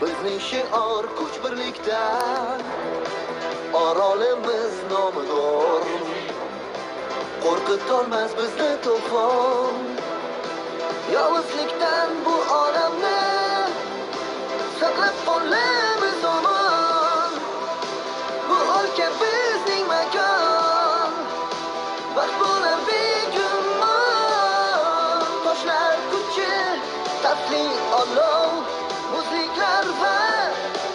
Bizning shior kuch birlikda, orolimiz nomidor. Qo'rqitolmas bizni to'fon, yovuzlikdan bu olamni saqlab qolamiz omon. Bu o'lka bizning makon, vaqt bo'lar begumon. Toshlar kuchi, tasli olov, muzliklar va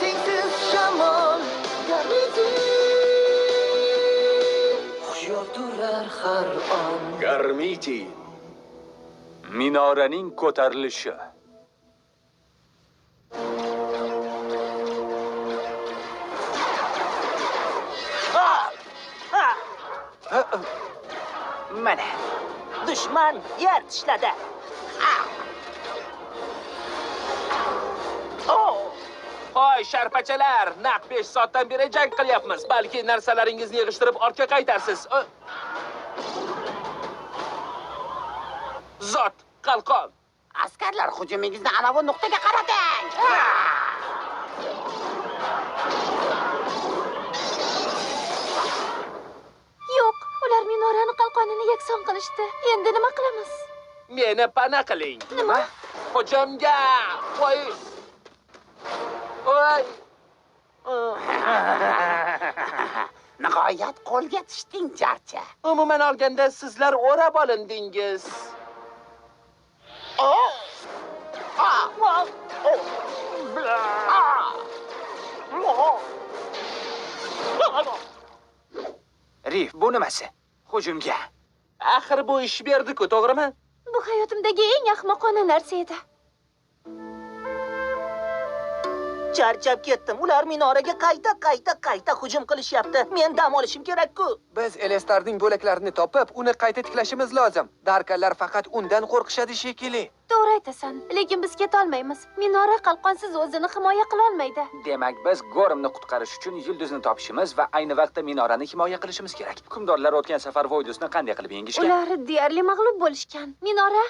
tengsiz shamol. Hushyor turar har on. Garmiti. Minoraning ko'tarilishi. Mana, dushman yer tishladi. Hoy sharpachalar, naq 5 soatdan beri jang qilyapmiz. Balki narsalaringizni yig'ishtirib ortga qaytarsiz. Zot, qalqon. Askarlar hujumingizni ana bu nuqtaga qarating. Yo'q, ular minorani qalqonini yakson qilishdi. Endi nima qilamiz? Meni pana qiling. Nima? Hujumga! Voy! Voy! Nihoyat qo'lga tushding, jarcha. Umuman olganda sizlar o'rab olindingiz. Rif, bu nimasi? Hujumga. Axir bu ish berdi-ku, to'g'rimi? Bu hayotimdagi eng ahmoqona narsa edi. Charchab ketdim. Ular minoraga qayta hujum qilishyapti. Men dam olishim kerak-ku. Biz Elestarning bo'laklarini topib, uni qayta tiklashimiz lozim. Darkanlar faqat undan qo'rqishadi shekilli. To'g'ri aytasan, lekin biz keta olmaymiz. Minora qalqonsiz o'zini himoya qila olmaydi. Demak, biz Gormni qutqarish uchun yulduzni topishimiz va ayni vaqtda minorani himoya qilishimiz kerak. Hukmdorlar o'tgan safar Voydusni qanday qilib yengishgan? Ular deyarli mag'lub bo'lishgan. Minora?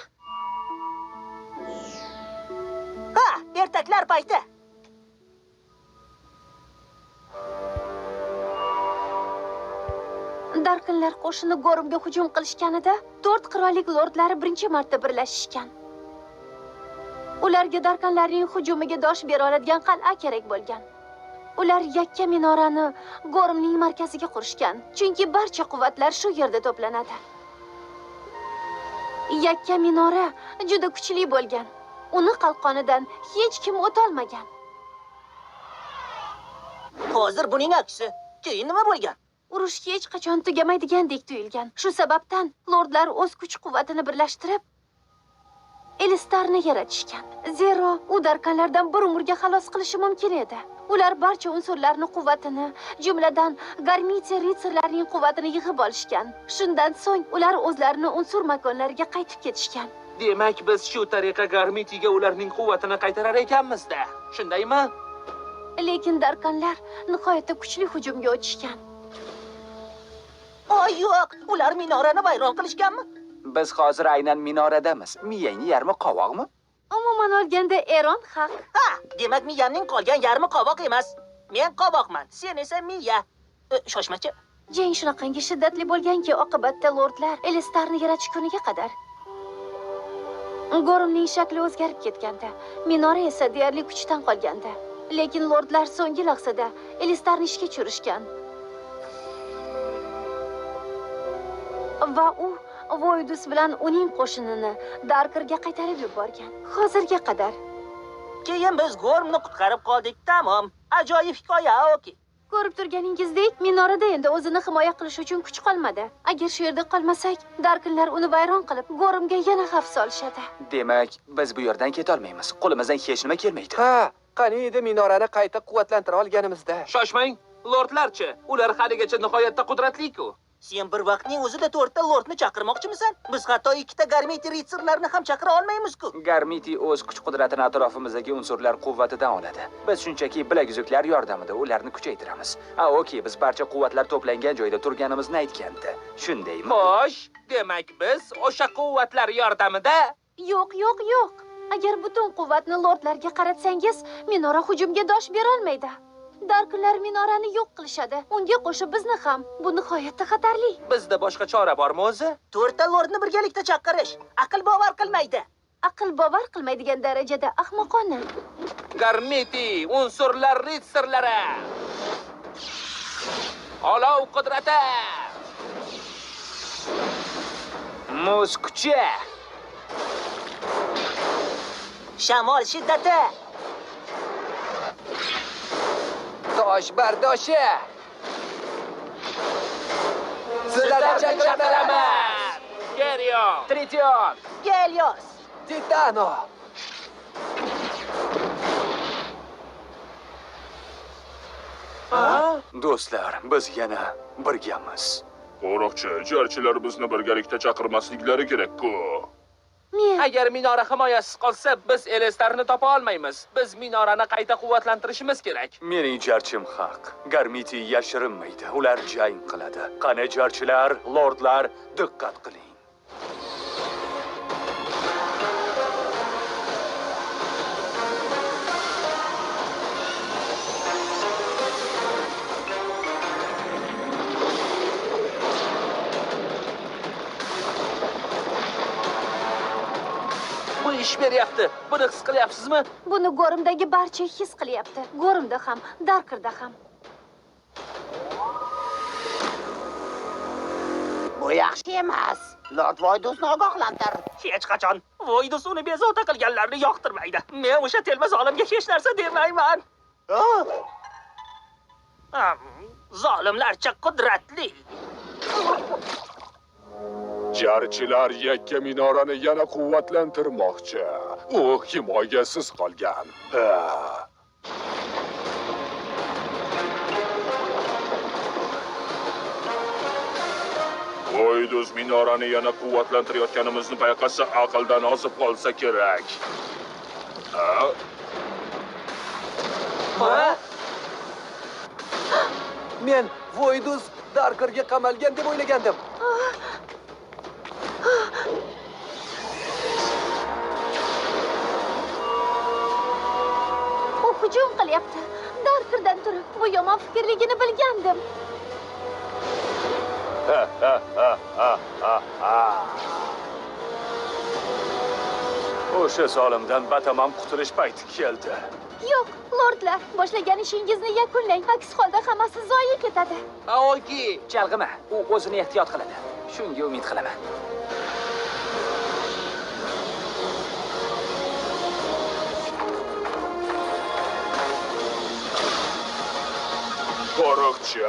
Ha, ertaklar payti. Darkanlar qo'shini Gormga hujum qilishganida 4 qirollik lordlari birinchi marta birlashishgan. Ularga Darkanlarning hujumiga dosh bera oladigan qal'a kerak bo'lgan. Ular yakka minorani Gormning markaziga qurishgan, chunki barcha quvvatlar shu yerda to'planadi. Yakka minora juda kuchli bo'lgan. Uni qalqonidan hech kim o'tolmagan. Hozir buning aksi. Keyin nima bo'lgan? Urush hech qachon tugamaydigandek tuyulgan. Shu sababdan lordlar o'z kuch-quvvatini birlashtirib Elistarni yaratishgan. Zero u darkanlardan bir umrga xalos qilishi mumkin edi. Ular barcha unsurlarning quvvatini, jumladan Garmiti ritsarlarining quvvatini yig'ib olishgan. Shundan so'ng ular o'zlarini unsur makonlariga qaytib ketishgan. Demak, biz shu tariqa Garmitiga ularning quvvatini qaytarar ekanmiz-da. Shundaymi? Lekin darkanlar nihoyatda kuchli hujumga o'tishgan. Yo'q, ular minorani vayron qilishganmi? Biz hozir aynan minoradamiz. Miyangni yarmi qovoqmi? Umuman olganda Eron haq. Ha, demak miyamning qolgan yarmi qovoq emas. Men qovoqman, sen esa miya. Shoshmachi. Jang shunaqangi shiddatli bo'lganki, oqibatda lordlar Elistarni yaratish kuniga qadar Gormning shakli o'zgarib ketgandi. Minora esa deyarli kuchdan qolgandi. Lekin lordlar so'nggi lahzada Elistarni ishga tushirishgan. Va u Voydus bilan uning qo'shinini Darkerga qaytarib yuborgan. Hozirga qadar. Keyin biz Gormni qutqarib qoldik, tamom. Ajoyib hikoya, oki. Ko'rib turganingizdek, minorada endi o'zini himoya qilish uchun kuch qolmadi. Agar shu yerda qolmasak, Darkenlar uni vayron qilib, Gormga yana xavf solishadi. Demak, biz bu yerdan keta olmaymiz. Qo'limizdan hech nima kelmaydi. Ha, qani edi minorani qayta quvvatlantira olganimizda. Shoshmang, lordlarchi, ular haligacha nihoyatda qudratli-ku. Sen bir vaqtning o'zida 4 ta lordni chaqirmoqchimisan? Biz hatto 2 ta Garmiti ritsarlarini ham chaqira olmaymiz-ku. Garmiti o'z kuch-qudratini atrofimizdagi unsurlar quvvatidan oladi. Biz shunchaki bilaguzuklar yordamida ularni kuchaytiramiz. Okey, biz barcha quvvatlar to'plangan joyda turganimizni aytgandi. Shundaymi? Xo'sh, demak biz o'sha quvvatlar yordamida Yo'q. Agar butun quvvatni lordlarga qaratsangiz, minora hujumga dosh berolmaydi. Darklar minorani yo'q qilishadi. Unga qo'shib bizni ham. Bu nihoyatda xatarli. Bizda boshqa chora bormi o'zi? To'rtta lordni birgalikda chaqirish aql bovar qilmaydi. Aql bovar qilmaydigan darajada ahmoqona. Garmiti, unsurlar ritsarlari. Olov qudrati. Muz kuchi. Shamol shiddati. Tosh bardoshi. Sizlardan chaqiraman. Gerion. Trition. Gelios. Titano. Do'stlar, biz yana birgamiz. Qo'riqchi, jarchilar bizni birgalikda chaqirmasliklari kerak-ku. Men Agar minora himoyasiz qolsa, biz Elistarni topa olmaymiz. Biz minorani qayta quvvatlantirishimiz kerak. Mening jarchim haq. Garmiti yashirinmaydi. Ular jang qiladi. Qani jarchilar, lordlar, diqqat qiling. Bu ish beryapti. Buni his qilyapsizmi? buni go'rimdagi barcha his qilyapti. Go'rimda ham, Darkirda ham. Bu yaxshi emas. Lord Voydusni ogohlantir. Hech qachon Voydus uni bezovta qilganlarni yoqtirmaydi. Men o'sha telba zolimga hech narsa demayman. Zolimlarcha qudratli. Jarchilar yakka minorani yana quvvatlantirmoqchi. U himoyasiz qolgan. Voydus minorani yana quvvatlantirayotganimizni payqasa, aqldan ozib qolsa kerak. Men Voydus Darkerga qamalgan deb o'ylagandim. U hujum qilyapti. Darkirdan turib, bu yomon fikrligini bilgandim. O'sha zolimdan batamom qutulish payti keldi. Yo'q, lordlar, boshlagan ishingizni yakunlang. Aks holda hammasi zoye ketadi. Aoki, Chalg'ima, u o'zini ehtiyot qiladi. Shunga umid qilaman. Qo'riqchi?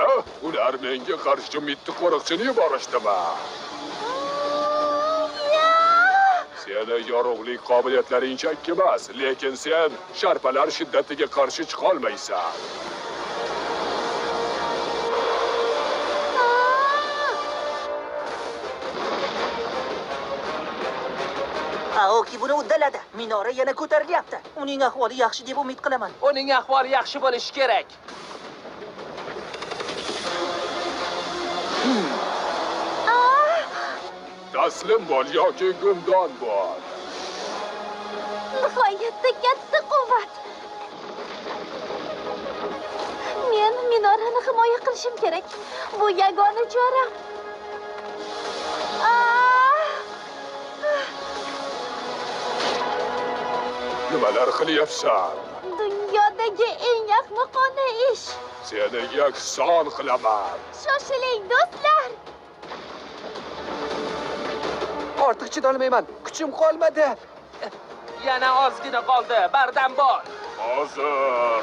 Ular menga qarshi mitti qo'riqchini yuborishdimi? Seni yorug'lik qobiliyatlaring chakki emas, lekin sen sharpalar shiddatiga qarshi chiqa olmaysan. Aoki buni uddaladi. Minora yana ko'tarilyapti. Uning ahvoli yaxshi deb umid qilaman. uning ahvoli yaxshi bo'lishi kerak. Taslim bo'l yoki gumdon bo'l. Nihoyatda katta quvvat. Men minorani himoya qilishim kerak. Bu yagona choram. Nimalar qilyapsan? Dunyodagi eng ahmoqona ish. Seni yakson qilaman. Shoshiling, do'stlar. Ortiq chidolmayman. Kuchim qolmadi. Yana ozgina qoldi. Bardam bo'l. Hozir.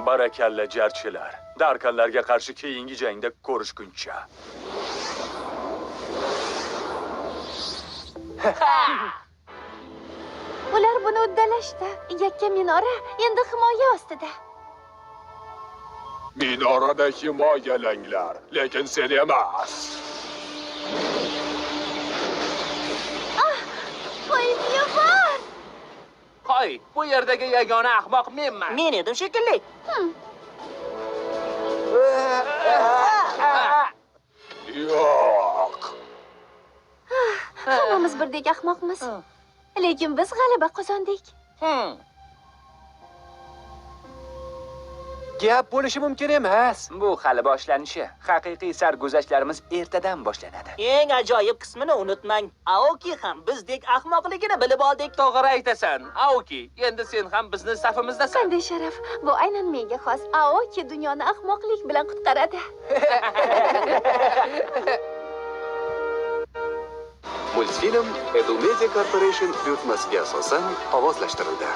Barakalla jarchilar. Darkanlarga qarshi keyingi jangda ko'rishguncha. Ular buni uddalashdi. Yakka minora endi himoya ostida. Minorada himoyalanglar, lekin sen emas. Qo'yib yubor! Hoy, bu yerdagi yagona ahmoq menman. Men edim shekilli. Yo'q. Hammamiz birdek ahmoqmiz. Lekin biz g'alaba qozondik. Gap bo'lishi mumkin emas. Bu hali boshlanishi. Haqiqiy sarguzashtlarimiz ertadan boshlanadi. Eng ajoyib qismini unutmang. Aoki ham bizdek ahmoqligini bilib oldik. To'g'ri aytasan. Aoki, endi sen ham bizni safimizdasan. Qanday sharaf. Bu aynan menga xos. Aoki dunyoni ahmoqlik bilan qutqaradi. Multfilm Edu Media Corporation buyurtmasiga asosan ovozlashtirildi.